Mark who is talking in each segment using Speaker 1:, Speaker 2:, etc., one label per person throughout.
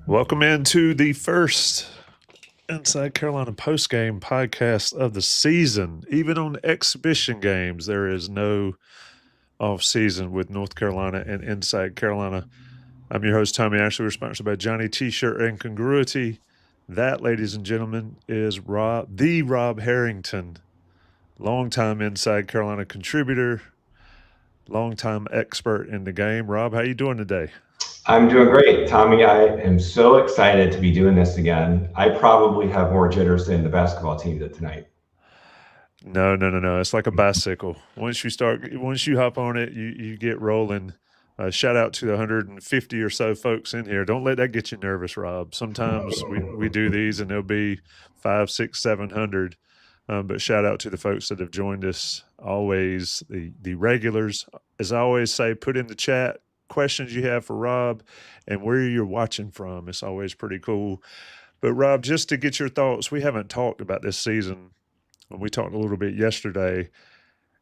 Speaker 1: Welcome into the first Inside Carolina postgame podcast of the season. Even on exhibition games, there is no off season with North Carolina and Inside Carolina. I'm your host, Tommy Ashley. We're sponsored by Johnny T-Shirt and Congruity. That, ladies and gentlemen, is Rob Harrington, longtime Inside Carolina contributor, longtime expert in the game. Rob, how you doing today?
Speaker 2: I'm doing great, Tommy. I am so excited to be doing this again. I probably have more jitters than the basketball team did tonight.
Speaker 1: No. It's like a bicycle. Once you hop on it, you get rolling. Shout out to the 150 or so folks in here. Don't let that get you nervous, Rob. Sometimes we do these and there'll be 500, 600, 700. But shout out to the folks that have joined us. Always the regulars. As I always say, put in the chat questions you have for Rob and where you're watching from. It's always pretty cool. But Rob, just to get your thoughts, we haven't talked about this season. We talked a little bit yesterday.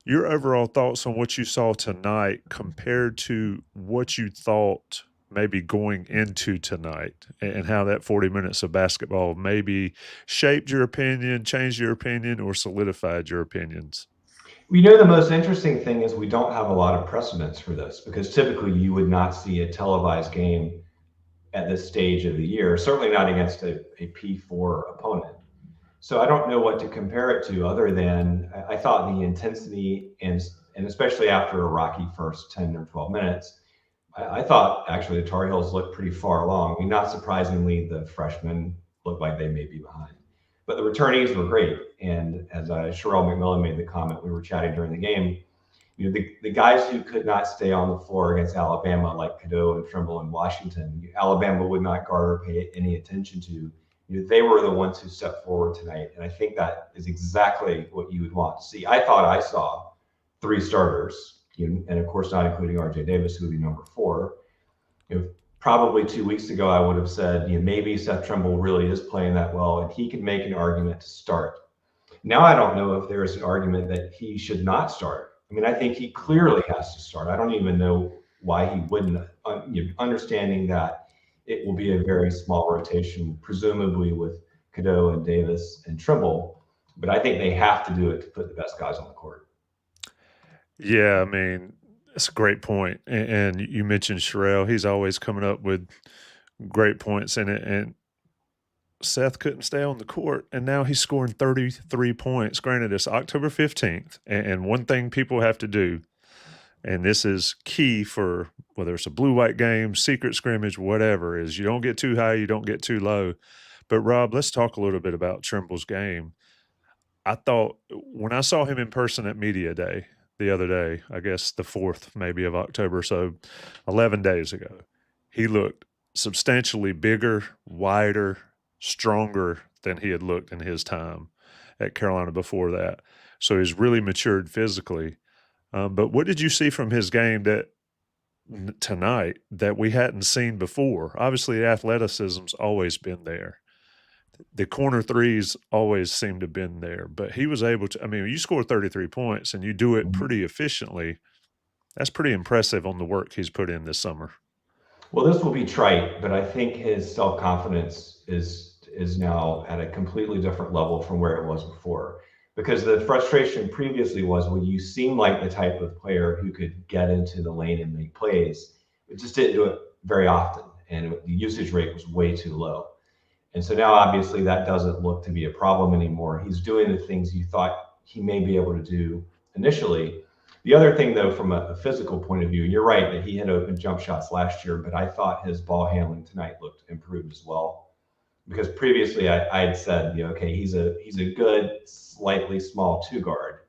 Speaker 1: Your overall thoughts on what you saw tonight compared to what you thought maybe going into tonight, and how that 40 minutes of basketball maybe shaped your opinion, changed your opinion, or solidified your opinions?
Speaker 2: The most interesting thing is we don't have a lot of precedents for this because typically you would not see a televised game at this stage of the year, certainly not against a P4 opponent. So I don't know what to compare it to other than I thought the intensity and especially after a rocky first 10 or 12 minutes, I thought actually the Tar Heels looked pretty far along. I mean, not surprisingly, the freshmen looked like they may be behind. But the returnees were great. And as Sherelle McMillan made the comment, we were chatting during the game, the guys who could not stay on the floor against Alabama, like Cadeau and Trimble and Washington, Alabama would not guard or pay any attention to. They were the ones who stepped forward tonight. And I think that is exactly what you would want to see. I thought I saw three starters, and of course, not including R.J. Davis, who would be number 4. Probably 2 weeks ago, I would have said, maybe Seth Trimble really is playing that well, and he could make an argument to start. Now, I don't know if there is an argument that he should not start. I mean, I think he clearly has to start. I don't even know why he wouldn't, understanding that it will be a very small rotation, presumably with Cadeau and Davis and Trimble. But I think they have to do it to put the best guys on the court.
Speaker 1: Yeah, I mean, that's a great point. And you mentioned Sherelle. He's always coming up with great points in it. And Seth couldn't stay on the court, and now he's scoring 33 points. Granted, it's October 15th, and one thing people have to do, and this is key for whether it's a blue-white game, secret scrimmage, whatever, is you don't get too high, you don't get too low. But, Rob, let's talk a little bit about Trimble's game. I thought when I saw him in person at Media Day the other day, I guess the 4th maybe of October, so 11 days ago, he looked substantially bigger, wider, stronger than he had looked in his time at Carolina before that. So he's really matured physically. But what did you see from his game that tonight that we hadn't seen before? Obviously, athleticism's always been there. The corner threes always seem to have been there, but he was able to, you score 33 points and you do it pretty efficiently. That's pretty impressive on the work he's put in this summer.
Speaker 2: Well, this will be trite, but I think his self-confidence is now at a completely different level from where it was before. Because the frustration previously was, well, you seem like the type of player who could get into the lane and make plays, but just didn't do it very often. And the usage rate was way too low. And so now, obviously, that doesn't look to be a problem anymore. He's doing the things you thought he may be able to do initially. The other thing, though, from a physical point of view, you're right that he had open jump shots last year, but I thought his ball handling tonight looked improved as well. Because previously I had said, okay, he's a good, slightly small 2 guard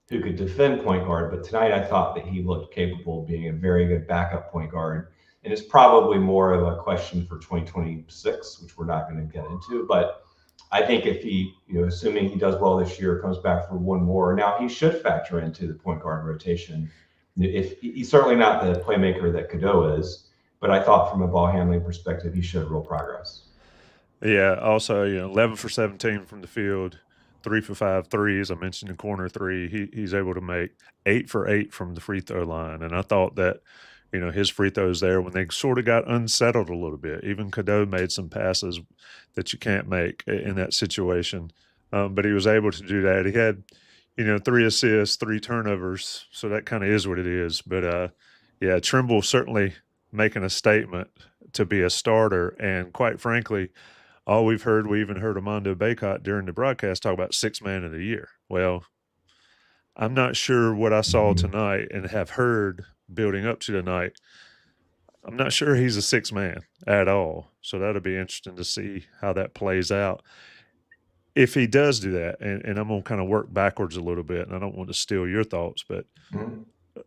Speaker 2: who could defend point guard. But tonight I thought that he looked capable of being a very good backup point guard. And it's probably more of a question for 2026, which we're not going to get into. But I think if he, assuming he does well this year, comes back for one more, now he should factor into the point guard rotation. If he's certainly not the playmaker that Cadeau is, but I thought from a ball handling perspective, he showed real progress.
Speaker 1: Yeah, also, 11 for 17 from the field, 3 for 5 threes. I mentioned the corner three. He's able to make 8 for 8 from the free throw line. And I thought that, his free throws there when they sort of got unsettled a little bit. Even Cadeau made some passes that you can't make in that situation. But he was able to do that. He had, 3 assists, 3 turnovers. So that kind of is what it is. But yeah, Trimble certainly making a statement to be a starter. And quite frankly, all we even heard Armando Bacot during the broadcast talk about 6th man of the year. Well, I'm not sure what I saw tonight and have heard building up to tonight. I'm not sure he's a 6th man at all. So that'll be interesting to see how that plays out. If he does do that, and I'm going to kind of work backwards a little bit, and I don't want to steal your thoughts, but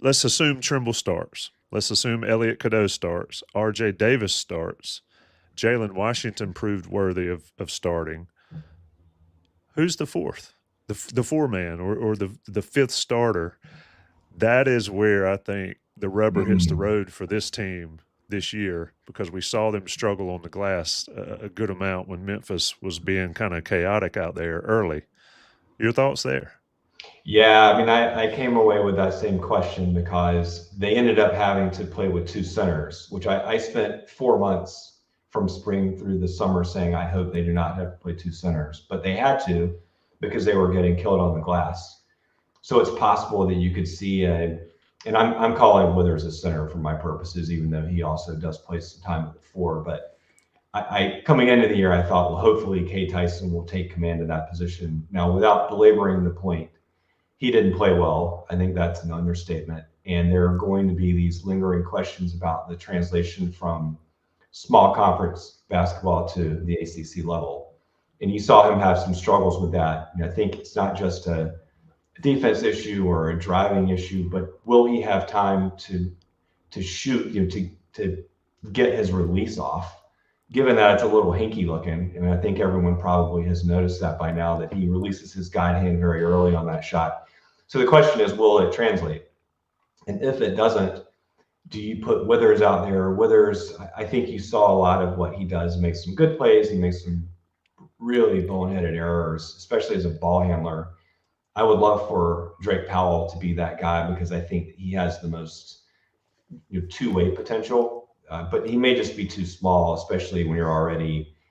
Speaker 1: let's assume Trimble starts. Let's assume Elliot Cadeau starts. R.J. Davis starts. Jalen Washington proved worthy of starting. Who's the 4th? The 4-man or the 5th starter? That is where I think the rubber hits the road for this team this year, because we saw them struggle on the glass a good amount when Memphis was being kind of chaotic out there early. Your thoughts there?
Speaker 2: Yeah, I mean, I came away with that same question because they ended up having to play with 2 centers, which I spent 4 months from spring through the summer saying I hope they do not have to play 2 centers, but they had to because they were getting killed on the glass. So it's possible that you could see and I'm calling Withers a center for my purposes, even though he also does play some time at the 4. But I coming into the year, I thought, well, hopefully Cade Tyson will take command of that position. Now, without belaboring the point, he didn't play well. I think that's an understatement. And there are going to be these lingering questions about the translation from small conference basketball to the ACC level. And you saw him have some struggles with that. I think it's not just a defense issue or a driving issue, but will he have time to shoot, to get his release off, given that it's a little hinky looking. And I think everyone probably has noticed that by now, that he releases his guide hand very early on that shot. So the question is, will it translate? And if it doesn't, do you put Withers out there? Withers, I think you saw a lot of what he does. He makes some good plays. He makes some really boneheaded errors, especially as a ball handler. I would love for Drake Powell to be that guy because I think he has the most two-way potential, but he may just be too small, especially when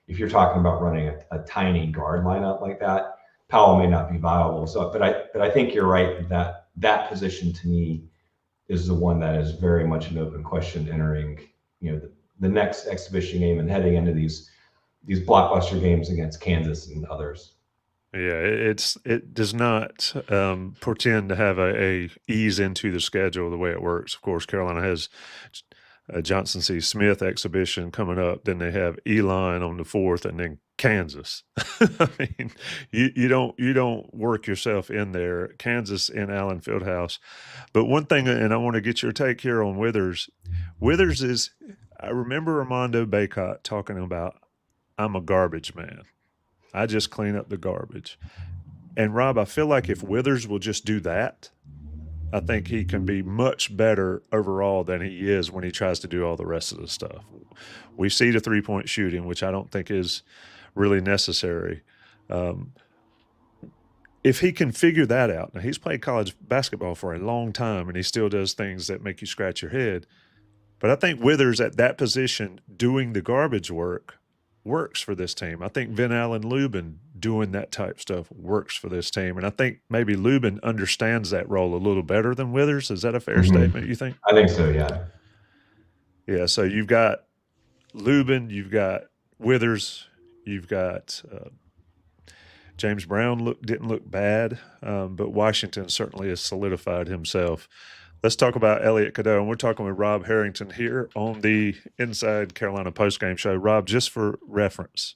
Speaker 2: if you're talking about running a tiny guard lineup like that. Powell may not be viable. So, but I think you're right that position to me is the one that is very much an open question entering the next exhibition game and heading into these blockbuster games against Kansas and others.
Speaker 1: Yeah, it does not portend to have a ease into the schedule the way it works. Of course, Carolina has a Johnson C. Smith exhibition coming up. Then they have Elon on the 4th, and then Kansas. I mean, you don't work yourself in there. Kansas in Allen Fieldhouse. But one thing, and I want to get your take here on Withers. Withers is, I remember Armando Bacot talking about, I'm a garbage man. I just clean up the garbage. And Rob, I feel like if Withers will just do that, I think he can be much better overall than he is when he tries to do all the rest of the stuff. We see the 3-point shooting, which I don't think is really necessary. If he can figure that out, now he's played college basketball for a long time and he still does things that make you scratch your head. But I think Withers at that position doing the garbage work works for this team. I think Vin Allen Lubin doing that type stuff works for this team. And I think maybe Lubin understands that role a little better than Withers. Is that a fair statement, you think?
Speaker 2: I think so, yeah.
Speaker 1: Yeah, so you've got Lubin, you've got Withers, you've got James Brown didn't look bad, but Washington certainly has solidified himself. Let's talk about Elliot Cadeau, and we're talking with Rob Harrington here on the Inside Carolina Postgame Show. Rob, just for reference,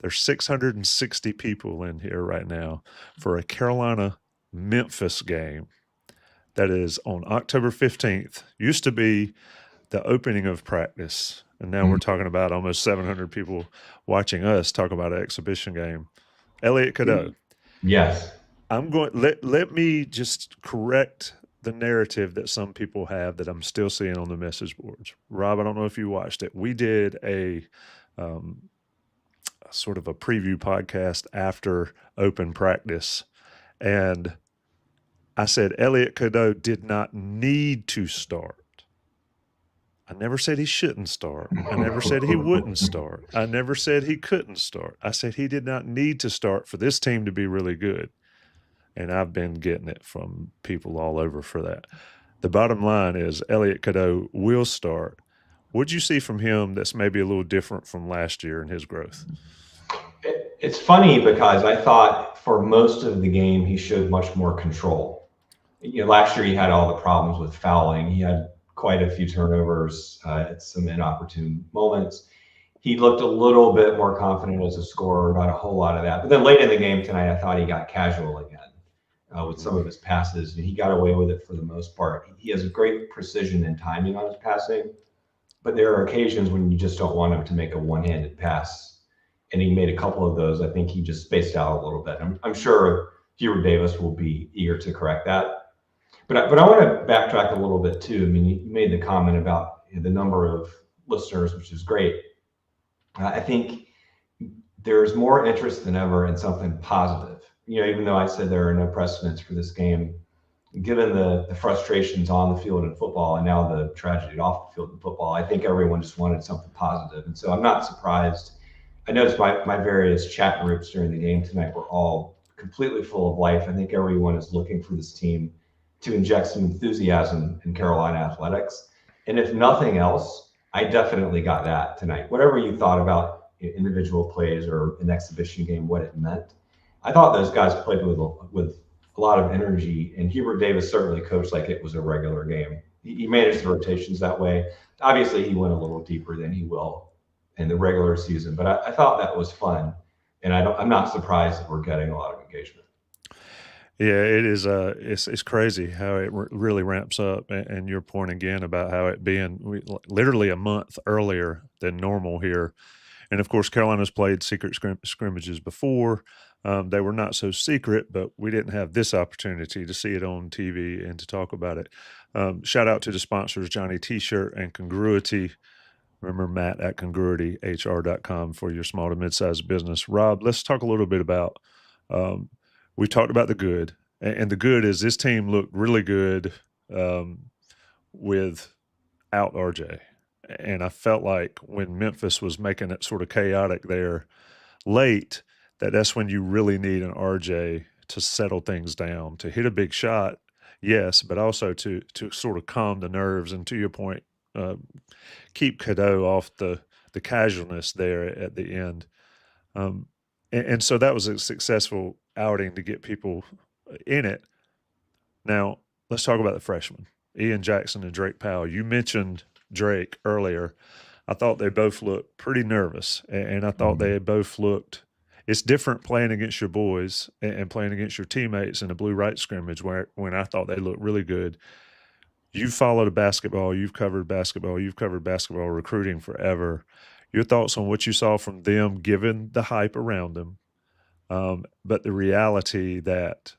Speaker 1: there's 660 people in here right now for a Carolina-Memphis game that is on October 15th. Used to be the opening of practice, and now we're talking about almost 700 people watching us talk about an exhibition game. Elliot Cadeau.
Speaker 2: Yes.
Speaker 1: Let me just correct the narrative that some people have that I'm still seeing on the message boards. Rob, I don't know if you watched it. We did a sort of a preview podcast after open practice, and I said Elliot Cadeau did not need to start. I never said he shouldn't start. I never said he wouldn't start. I never said he couldn't start. I said he did not need to start for this team to be really good. And I've been getting it from people all over for that. The bottom line is Elliot Cadeau will start. What'd you see from him that's maybe a little different from last year in his growth?
Speaker 2: It's funny because I thought for most of the game he showed much more control. Last year he had all the problems with fouling. He had quite a few turnovers at some inopportune moments. He looked a little bit more confident as a scorer, not a whole lot of that. But then late in the game tonight, I thought he got casual again with some of his passes, and he got away with it for the most part. He has great precision and timing on his passing, but there are occasions when you just don't want him to make a one-handed pass. And he made a couple of those. I think he just spaced out a little bit. I'm sure Hubert Davis will be eager to correct that. But I want to backtrack a little bit too. I mean, you made the comment about the number of listeners, which is great. I think there's more interest than ever in something positive. Even though I said there are no precedents for this game, given the frustrations on the field in football and now the tragedy off the field in football, I think everyone just wanted something positive. And so I'm not surprised. I noticed my various chat groups during the game tonight were all completely full of life. I think everyone is looking for this team to inject some enthusiasm in Carolina athletics. And if nothing else, I definitely got that tonight. Whatever you thought about individual plays or an exhibition game, what it meant, I thought those guys played with a lot of energy, and Hubert Davis certainly coached like it was a regular game. He managed the rotations that way. Obviously, he went a little deeper than he will in the regular season, but I thought that was fun, and I'm not surprised that we're getting a lot of engagement.
Speaker 1: Yeah, it is. It's crazy how it really ramps up, and your point again about how it being literally a month earlier than normal here, and of course Carolina's played secret scrimmages before. They were not so secret, but we didn't have this opportunity to see it on TV and to talk about it. Shout out to the sponsors, Johnny T-Shirt and Congruity. Remember Matt at congruityhr.com for your small to mid-sized business. Rob, let's talk a little bit about we talked about the good, and the good is this team looked really good without RJ. And I felt like when Memphis was making it sort of chaotic there late, that's when you really need an RJ to settle things down, to hit a big shot, yes, but also to sort of calm the nerves. And to your point, keep Cadeau off the casualness there at the end. And so that was a successful outing to get people in it. Now, let's talk about the freshmen, Ian Jackson and Drake Powell. You mentioned Drake earlier. I thought they both looked pretty nervous, and I thought they both looked – it's different playing against your boys and playing against your teammates in a blue-right scrimmage when I thought they looked really good. You've followed basketball. You've covered basketball. You've covered basketball recruiting forever. Your thoughts on what you saw from them, given the hype around them, but the reality that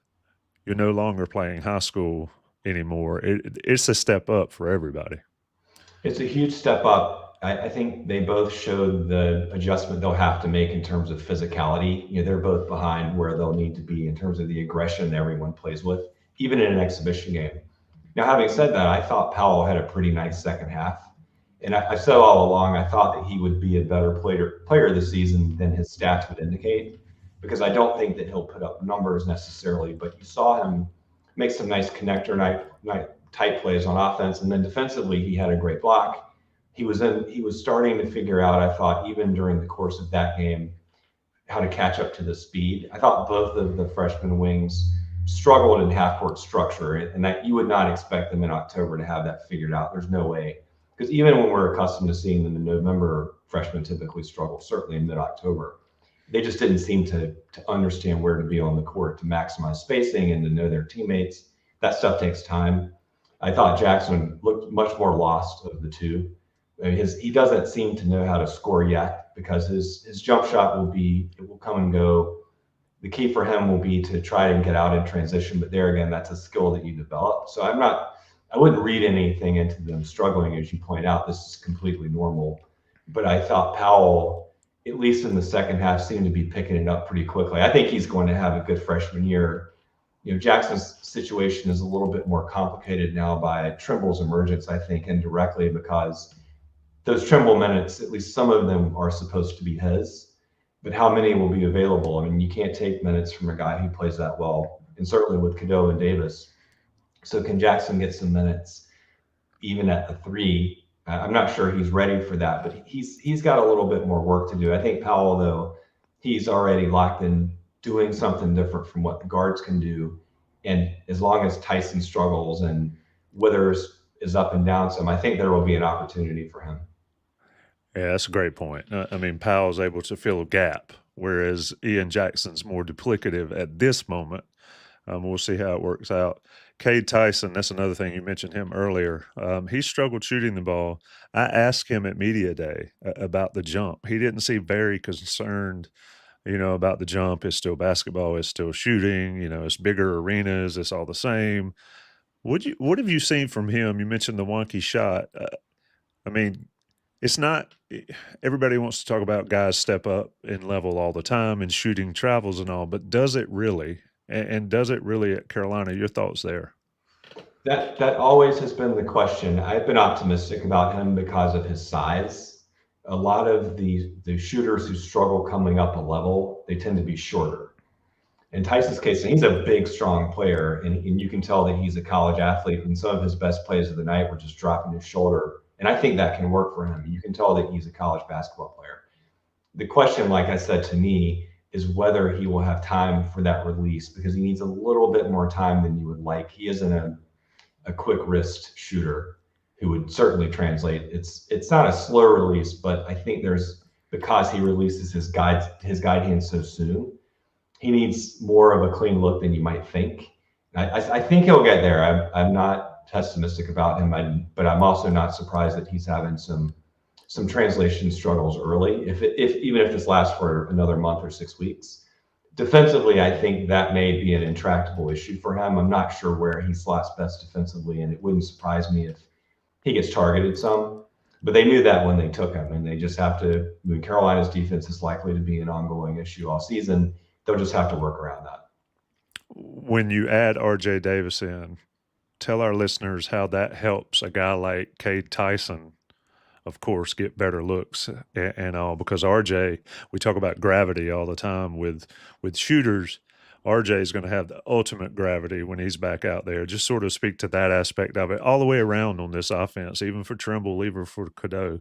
Speaker 1: you're no longer playing high school anymore. It's a step up for everybody.
Speaker 2: It's a huge step up. I think they both showed the adjustment they'll have to make in terms of physicality. They're both behind where they'll need to be in terms of the aggression everyone plays with, even in an exhibition game. Now, having said that, I thought Powell had a pretty nice second half. And I said all along, I thought that he would be a better player this season than his stats would indicate, because I don't think that he'll put up numbers necessarily, but you saw him make some nice connector type plays on offense. And then defensively, he had a great block. He was starting to figure out, I thought, even during the course of that game, how to catch up to the speed. I thought both of the freshman wings struggled in half-court structure, and that you would not expect them in October to have that figured out. There's no way. Because even when we're accustomed to seeing them in November, freshmen typically struggle, certainly in mid-October. They just didn't seem to understand where to be on the court to maximize spacing and to know their teammates. That stuff takes time. I thought Jackson looked much more lost of the two. I mean, he doesn't seem to know how to score yet, because his jump shot will come and go. The key for him will be to try and get out in transition, but there again, that's a skill that you develop. So I wouldn't read anything into them struggling. As you point out, this is completely normal. But I thought Powell, at least in the second half, seemed to be picking it up pretty quickly. I think he's going to have a good freshman year. Jackson's situation is a little bit more complicated now by Trimble's emergence, I think, indirectly, because those Trimble minutes, at least some of them are supposed to be his, but how many will be available? I mean, you can't take minutes from a guy who plays that well, and certainly with Cadeau and Davis. So can Jackson get some minutes even at the three? I'm not sure he's ready for that, but he's got a little bit more work to do. I think Powell, though, he's already locked in doing something different from what the guards can do. And as long as Tyson struggles and Withers is up and down some, I think there will be an opportunity for him.
Speaker 1: Yeah, that's a great point. I mean, Powell's able to fill a gap, whereas Ian Jackson's more duplicative at this moment. We'll see how it works out. Cade Tyson, that's another thing. You mentioned him earlier. He struggled shooting the ball. I asked him at media day about the jump. He didn't seem very concerned, about the jump. It's still basketball. It's still shooting. It's bigger arenas. It's all the same. What have you seen from him? You mentioned the wonky shot. I mean, it's not everybody wants to talk about guys step up in level all the time and shooting travels and all, but does it really? And does it really at Carolina? Your thoughts there?
Speaker 2: That always has been the question. I've been optimistic about him because of his size. A lot of the shooters who struggle coming up a level, they tend to be shorter. In Tyson's case, he's a big, strong player, and you can tell that he's a college athlete. And some of his best plays of the night were just dropping his shoulder, and I think that can work for him. You can tell that he's a college basketball player. The question, like I said, to me, is whether he will have time for that release, because he needs a little bit more time than you would like. He isn't a quick wrist shooter who would certainly translate. It's not a slow release, but I think because he releases his guide hand so soon, he needs more of a clean look than you might think. I think he'll get there. I'm not pessimistic about him, but I'm also not surprised that he's having some translation struggles early. Even if this lasts for another month or 6 weeks, defensively, I think that may be an intractable issue for him. I'm not sure where he slots best defensively, and it wouldn't surprise me if he gets targeted some. But they knew that when they took him, and they just have to. I mean, Carolina's defense is likely to be an ongoing issue all season. They'll just have to work around that.
Speaker 1: When you add R.J. Davis in, tell our listeners how that helps a guy like Cade Tyson, of course, get better looks and all, because RJ, we talk about gravity all the time with shooters. RJ is going to have the ultimate gravity when he's back out there. Just sort of speak to that aspect of it all the way around on this offense, even for Trimble, even for Cadeau.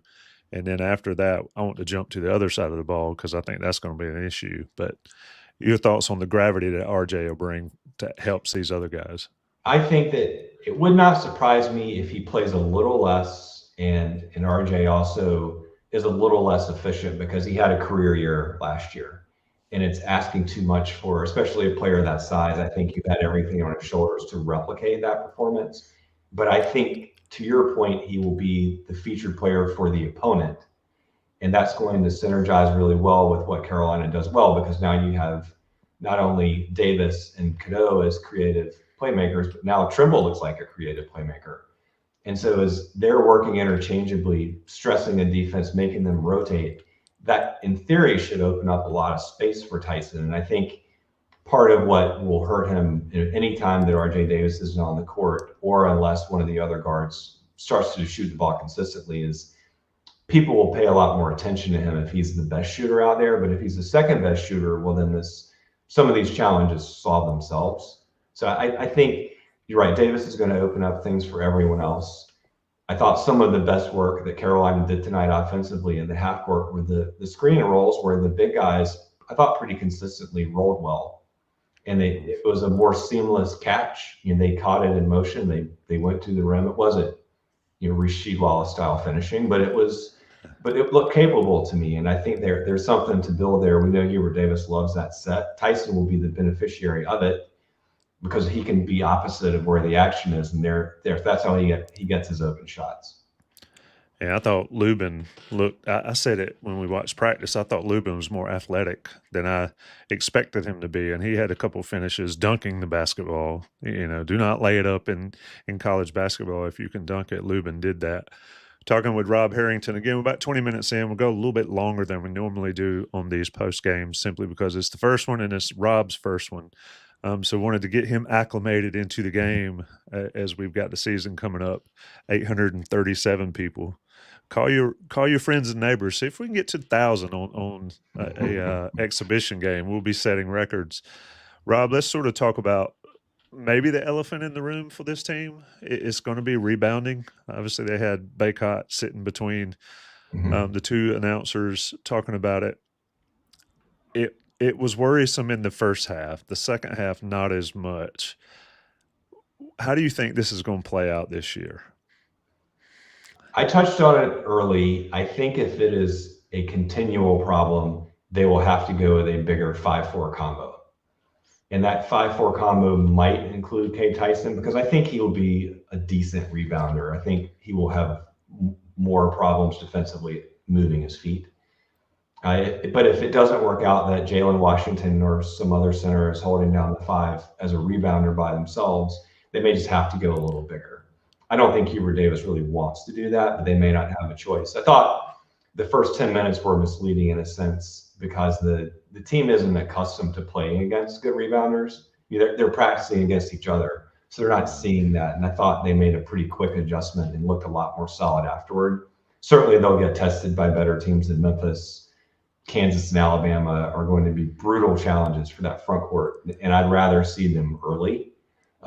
Speaker 1: And then after that, I want to jump to the other side of the ball because I think that's going to be an issue. But your thoughts on the gravity that RJ will bring to helps these other guys?
Speaker 2: I think that it would not surprise me if he plays a little less, and RJ also is a little less efficient because he had a career year last year, and it's asking too much for, especially a player that size. I think you had everything on his shoulders to replicate that performance. But I think, to your point, he will be the featured player for the opponent, and that's going to synergize really well with what Carolina does well, because now you have not only Davis and Cadeau as creative playmakers, but now Trimble looks like a creative playmaker. And so as they're working interchangeably, stressing the defense, making them rotate, that in theory should open up a lot of space for Tyson. And I think part of what will hurt him any time that RJ Davis isn't on the court, or unless one of the other guards starts to shoot the ball consistently, is people will pay a lot more attention to him if he's the best shooter out there. But if he's the second best shooter, well, then some of these challenges solve themselves. So I think you're right. Davis is going to open up things for everyone else. I thought some of the best work that Carolina did tonight offensively in the half court were the screen and rolls, where the big guys, I thought, pretty consistently rolled well. And it was a more seamless catch. They caught it in motion. They went to the rim. It wasn't, Rasheed Wallace style finishing, but it looked capable to me. And I think there's something to build there. We know Hubert Davis loves that set. Tyson will be the beneficiary of it, because he can be opposite of where the action is, and that's how he gets his open shots.
Speaker 1: Yeah, I thought Lubin looked. I said it when we watched practice. I thought Lubin was more athletic than I expected him to be, and he had a couple finishes dunking the basketball. Do not lay it up in college basketball. If you can dunk it, Lubin did that. Talking with Rob Harrington again, we're about 20 minutes in. We'll go a little bit longer than we normally do on these post games, simply because it's the first one and it's Rob's first one. So wanted to get him acclimated into the game as we've got the season coming up. 837 people call your friends and neighbors. See if we can get to 1,000 on a exhibition game. We'll be setting records. Rob, let's sort of talk about maybe the elephant in the room for this team. It's going to be rebounding. Obviously, they had Baycott sitting between the two announcers talking about it. It was worrisome in the first half. The second half, not as much. How do you think this is going to play out this year?
Speaker 2: I touched on it early. I think if it is a continual problem, they will have to go with a bigger 5-4 combo. And that 5-4 combo might include Cade Tyson because I think he will be a decent rebounder. I think he will have more problems defensively moving his feet. But if it doesn't work out that Jalen Washington or some other center is holding down the 5 as a rebounder by themselves, they may just have to go a little bigger. I don't think Hubert Davis really wants to do that, but they may not have a choice. I thought the first 10 minutes were misleading in a sense because the team isn't accustomed to playing against good rebounders. They're practicing against each other, so they're not seeing that. And I thought they made a pretty quick adjustment and looked a lot more solid afterward. Certainly they'll get tested by better teams than Memphis. Kansas and Alabama are going to be brutal challenges for that front court, and I'd rather see them early,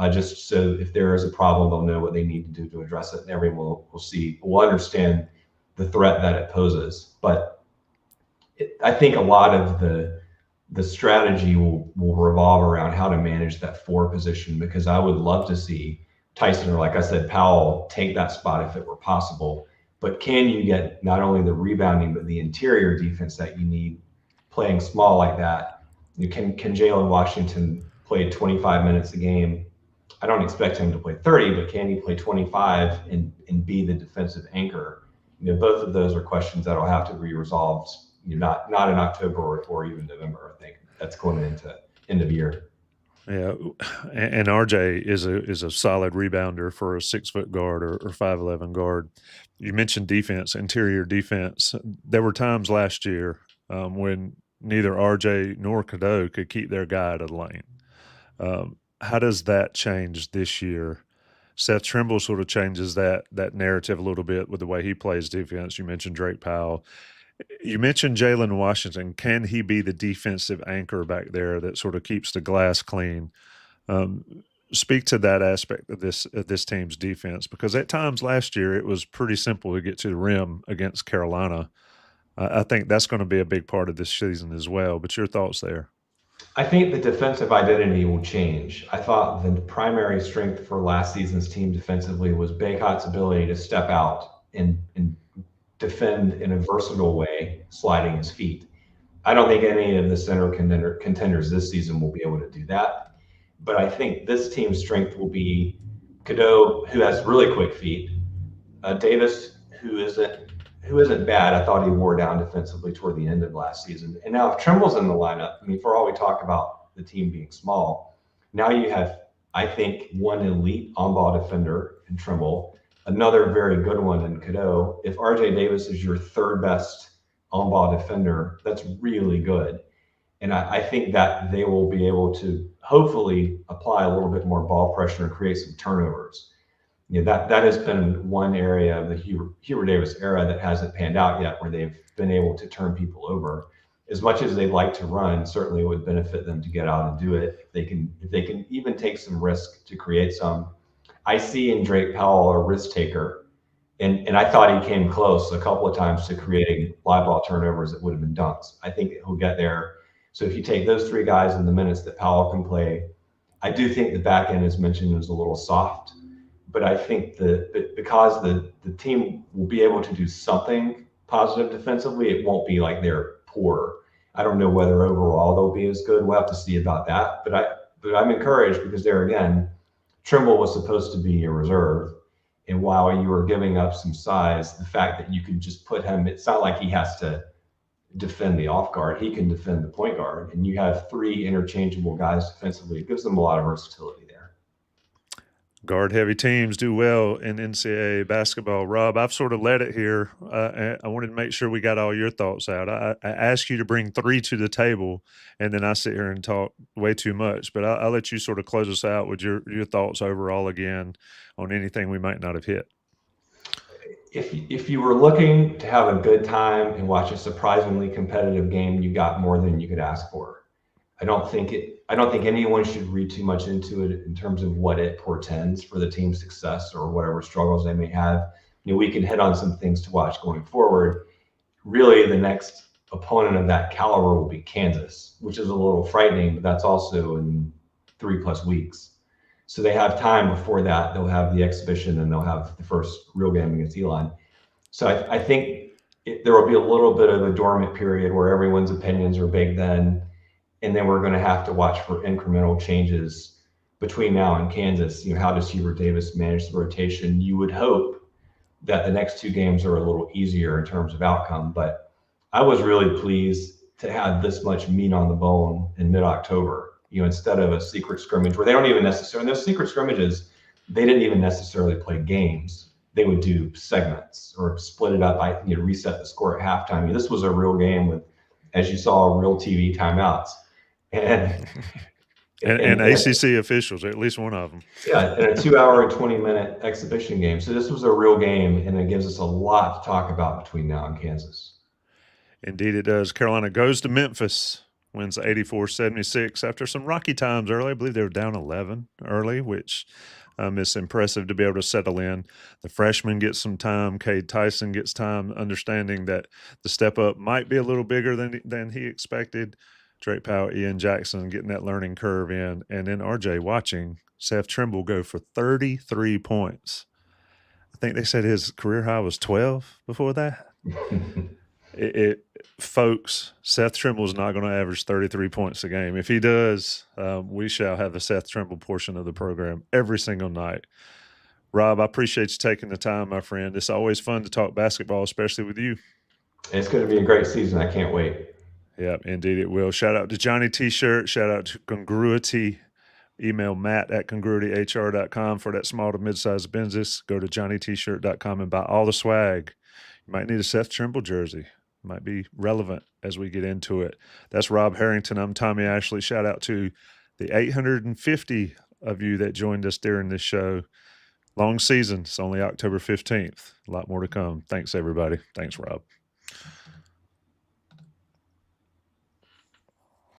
Speaker 2: just so if there is a problem, they'll know what they need to do to address it, and everyone will understand the threat that it poses. But I think a lot of the strategy will revolve around how to manage that 4 position, because I would love to see Tyson or, like I said, Powell take that spot if it were possible. But can you get not only the rebounding, but the interior defense that you need playing small like that? Can Jalen Washington play 25 minutes a game? I don't expect him to play 30, but can he play 25 and be the defensive anchor? Both of those are questions that will have to be resolved, not in October or even November. I think that's going into end of year.
Speaker 1: Yeah, and R.J. is a solid rebounder for a 6-foot guard or 5'11" guard. You mentioned defense, interior defense. There were times last year when neither R.J. nor Cadeau could keep their guy out of the lane. How does that change this year? Seth Trimble sort of changes that narrative a little bit with the way he plays defense. You mentioned Drake Powell. You mentioned Jalen Washington. Can he be the defensive anchor back there that sort of keeps the glass clean? Speak to that aspect of this team's defense, because at times last year it was pretty simple to get to the rim against Carolina. I think that's going to be a big part of this season as well. But your thoughts there?
Speaker 2: I think the defensive identity will change. I thought the primary strength for last season's team defensively was Baycott's ability to step out and defend in a versatile way, sliding his feet. I don't think any of the center contenders this season will be able to do that. But I think this team's strength will be Cadeau, who has really quick feet, Davis, who isn't bad. I thought he wore down defensively toward the end of last season. And now if Trimble's in the lineup, I mean, for all we talk about the team being small, now you have, I think, one elite on-ball defender in Trimble, another very good one in Cadeau. If R.J. Davis is your third best on-ball defender, that's really good. And I think that they will be able to hopefully apply a little bit more ball pressure and create some turnovers. That has been one area of the Hubert Davis era that hasn't panned out yet, where they've been able to turn people over. As much as they'd like to run, certainly it would benefit them to get out and do it. If they can even take some risk to create some. I see in Drake Powell a risk taker, and I thought he came close a couple of times to creating live ball turnovers that would have been dunks. I think he'll get there. So if you take those 3 guys in the minutes that Powell can play, I do think the back end, as mentioned, is a little soft. But I think because the team will be able to do something positive defensively, it won't be like they're poor. I don't know whether overall they'll be as good. We'll have to see about that. But I'm encouraged because there again, Trimble was supposed to be a reserve. And while you were giving up some size, the fact that you can just put him, it's not like he has to defend the off guard. He can defend the point guard. And you have 3 interchangeable guys defensively. It gives them a lot of versatility there.
Speaker 1: Guard-heavy teams do well in NCAA basketball. Rob, I've sort of led it here. I wanted to make sure we got all your thoughts out. I asked you to bring 3 to the table, and then I sit here and talk way too much. But I'll let you sort of close us out with your thoughts overall again on anything we might not have hit.
Speaker 2: if you were looking to have a good time and watch a surprisingly competitive game, you got more than you could ask for. I don't think anyone should read too much into it in terms of what it portends for the team's success or whatever struggles they may have. We can hit on some things to watch going forward. Really, the next opponent of that caliber will be Kansas, which is a little frightening, but that's also in 3+ weeks. So they have time before that. They'll have the exhibition and they'll have the first real game against Elon. So I think there will be a little bit of a dormant period where everyone's opinions are big then. And then we're going to have to watch for incremental changes between now and Kansas. How does Hubert Davis manage the rotation? You would hope that the next 2 games are a little easier in terms of outcome. But I was really pleased to have this much meat on the bone in mid-October, instead of a secret scrimmage where they don't even necessarily, in those secret scrimmages, they didn't even necessarily play games. They would do segments or split it up. Reset the score at halftime. This was a real game with, as you saw, real TV timeouts. And
Speaker 1: ACC officials, at least one of them.
Speaker 2: Yeah, and a 2-hour and 20-minute exhibition game. So this was a real game, and it gives us a lot to talk about between now and Kansas.
Speaker 1: Indeed it does. Carolina goes to Memphis, wins 84-76 after some rocky times early. I believe they were down 11 early, which is impressive to be able to settle in. The freshman gets some time. Cade Tyson gets time, understanding that the step up might be a little bigger than he expected. Drake Powell, Ian Jackson getting that learning curve in. And then R.J. watching Seth Trimble go for 33 points. I think they said his career high was 12 before that. Folks, Seth Trimble's not going to average 33 points a game. If he does, we shall have a Seth Trimble portion of the program every single night. Rob, I appreciate you taking the time, my friend. It's always fun to talk basketball, especially with you.
Speaker 2: It's going to be a great season. I can't wait.
Speaker 1: Yeah, indeed it will. Shout out to Johnny T-Shirt. Shout out to Congruity. Email matt@congruityhr.com for that small to mid-sized business. Go to johnnytshirt.com and buy all the swag. You might need a Seth Trimble jersey. Might be relevant as we get into it. That's Rob Harrington. I'm Tommy Ashley. Shout out to the 850 of you that joined us during this show. Long season. It's only October 15th. A lot more to come. Thanks, everybody. Thanks, Rob.